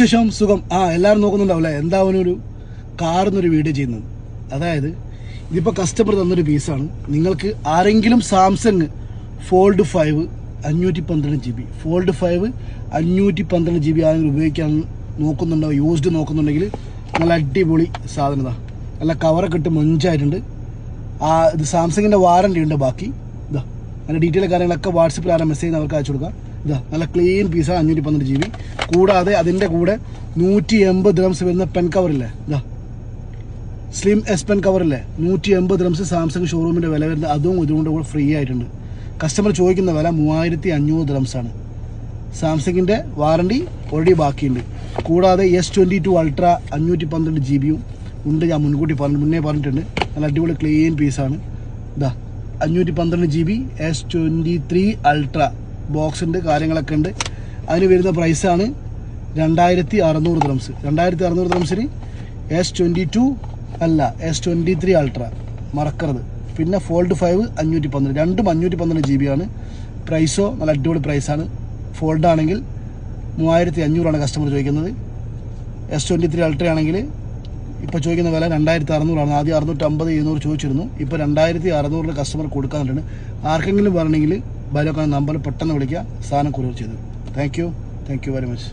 ശേഷം സുഖം. എല്ലാവരും നോക്കുന്നുണ്ടാവില്ലേ എന്താ അവനൊരു കാർന്നൊരു വീഡിയോ ചെയ്യുന്നത്. അതായത് ഇതിപ്പോൾ കസ്റ്റമർ തന്നൊരു പീസാണ്. നിങ്ങൾക്ക് ആരെങ്കിലും Samsung fold 5 512 GB fold 5 512 GB ആരെങ്കിലും ഉപയോഗിക്കാൻ നോക്കുന്നുണ്ടോ, യൂസ്ഡ് നോക്കുന്നുണ്ടെങ്കിൽ നല്ല അടിപൊളി സാധനത. നല്ല കവറൊക്കെ ഇട്ട് മൊഞ്ചായിട്ടുണ്ട്. ഇത് സാംസങ്ങിൻ്റെ വാറണ്ടി ഉണ്ട്. ബാക്കി ഇതാ നല്ല ഡീറ്റെയിൽ കാര്യങ്ങളൊക്കെ വാട്സപ്പിൽ ആരാ മെസ്സേജ് അവർക്ക് അയച്ചു കൊടുക്കാം. ഇതാ നല്ല ക്ലീൻ പീസാണ് 512 GB. കൂടാതെ അതിൻ്റെ കൂടെ 180 dirhams വരുന്ന പെൻ കവറില്ലേ, ഇതാ സ്ലിം എസ് പെൻ കവറില്ലേ, 180 dirhams സാംസങ് ഷോറൂമിൻ്റെ വില വരുന്നത്. അതും ഇതുകൊണ്ട് കൂടെ ഫ്രീ ആയിട്ടുണ്ട്. കസ്റ്റമർ ചോദിക്കുന്ന വില 3500 dirhams ആണ്. സാംസങ്ങിൻ്റെ വാറണ്ടി ഓൾറെഡി ബാക്കിയുണ്ട്. കൂടാതെ S22 Ultra 512 GB ഉണ്ട്. ഞാൻ മുന്നേ പറഞ്ഞിട്ടുണ്ട്. നല്ല അടിപൊളി ക്ലീൻ പീസാണ്. ഇതാ 512 GB S23 Ultra ബോക്സ് ഉണ്ട്, കാര്യങ്ങളൊക്കെ ഉണ്ട്. അതിന് വരുന്ന പ്രൈസാണ് 2600 dirhams. 2600 dirhamsന് S22 അല്ല S23 Ultra മറക്കരുത്. പിന്നെ ഫോൾഡ് 5 512, രണ്ടും 512 GB ആണ്. പ്രൈസോ നല്ല അടിപൊളി പ്രൈസാണ്. ഫോൾഡ് ആണെങ്കിൽ 3500 കസ്റ്റമർ ചോദിക്കുന്നത്. S23 Ultra ആണെങ്കിൽ ഇപ്പോൾ ചോദിക്കുന്ന വില 2600 ആദ്യം 650 700 ചോദിച്ചിരുന്നു. ഇപ്പോൾ 2600 കസ്റ്റമർ കൊടുക്കാനുണ്ട്. ആർക്കെങ്കിലും വരണമെങ്കിൽ ബൈലോക്കാன നമ്പർ പെട്ടെന്ന് വിളിക്കുക. സാധനം കൊറിയർ ചെയ്തു. Thank you very much.